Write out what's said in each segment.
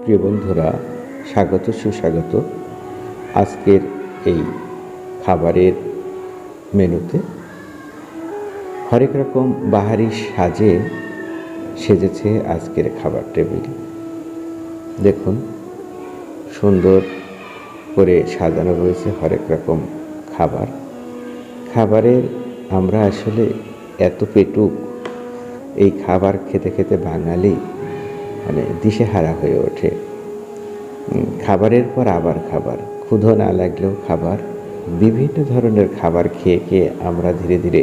প্রিয় বন্ধুরা, স্বাগত সুস্বাগত আজকের এই খাবারের মেনুতে। হরেক রকম বাহারি সাজে সেজেছে আজকের খাবার টেবিল। দেখুন, সুন্দর করে সাজানো রয়েছে হরেক রকম খাবারের আমরা আসলে এত পেটুক, এই খাবার খেতে খেতে বাঙালি দিশেহারা হয়ে ওঠে। খাবারের পর আবার খাবার, ক্ষুধা না লাগলেও খাবার, বিভিন্ন ধরনের খাবার খেয়ে খেয়ে আমরা ধীরে ধীরে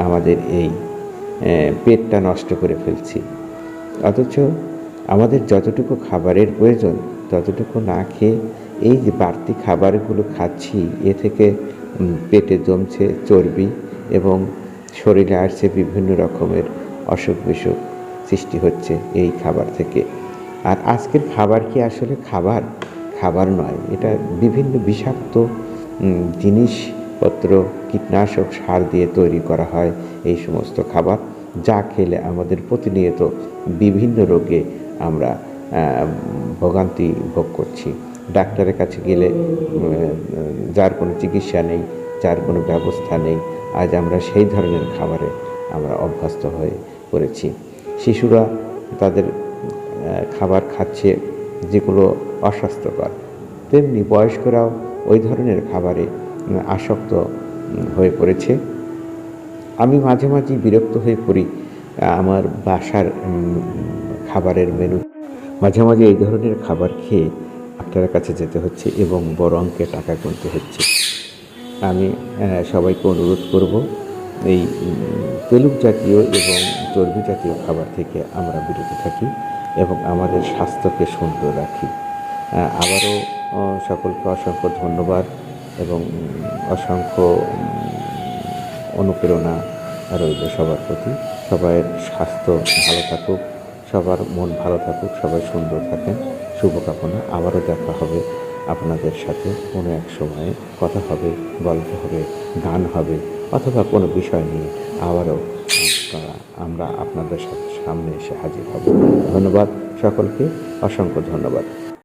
আমাদের এই পেটটা নষ্ট করে ফেলছি। অথচ আমাদের যতটুকু খাবারের প্রয়োজন ততটুকু না খেয়ে এই যে বাড়তি খাবারগুলো খাচ্ছি, এ থেকে পেটে জমছে চর্বি এবং শরীরে আসছে বিভিন্ন রকমের অসুখ বিসুখ সৃষ্টি হচ্ছে এই খাবার থেকে। আর আজকের খাবার কি আসলে খাবার নয়, এটা বিভিন্ন বিষাক্ত জিনিসপত্র, কীটনাশক সার দিয়ে তৈরি করা হয় এই সমস্ত খাবার, যা খেলে আমাদের প্রতিনিয়ত বিভিন্ন রোগে আমরা ভোগান্তি ভোগ করছি। ডাক্তারের কাছে গেলে যার কোনো চিকিৎসা নেই, যার কোনো ব্যবস্থা নেই, আজ আমরা সেই ধরনের খাবারে আমরা অভ্যস্ত হয়ে পড়েছি। শিশুরা তাদের খাবার খাচ্ছে যেগুলো অস্বাস্থ্যকর, তেমনি বয়স্করাও ওই ধরনের খাবারে আসক্ত হয়ে পড়েছে। আমি মাঝে মাঝে বিরক্ত হয়ে পড়ি আমার বাসার খাবারের মেনু, মাঝে মাঝে এই ধরনের খাবার খেয়ে ডাক্তারের কাছে যেতে হচ্ছে এবং বড় অঙ্কের টাকা গুনতে হচ্ছে। আমি সবাইকে অনুরোধ করব, এই তেলুক জাতীয় এবং চর্বি জাতীয় খাবার থেকে আমরা বিরত থাকি এবং আমাদের স্বাস্থ্যকে সুন্দর রাখি। আবারও সকলকে অসংখ্য ধন্যবাদ এবং অসংখ্য অনুপ্রেরণা রইল সবার প্রতি। সবাই স্বাস্থ্য ভালো থাকুক, সবার মন ভালো থাকুক, সবাই সুন্দর থাকেন, শুভকামনা। আবারও দেখা হবে আপনাদের সাথে কোনো এক সময়ে, কথা হবে, গল্প হবে, গান হবে, অথবা কোনো বিষয় নিয়ে আবারও আমরা আপনাদের সামনে এসে হাজির হব। ধন্যবাদ সকলকে, অসংখ্য ধন্যবাদ।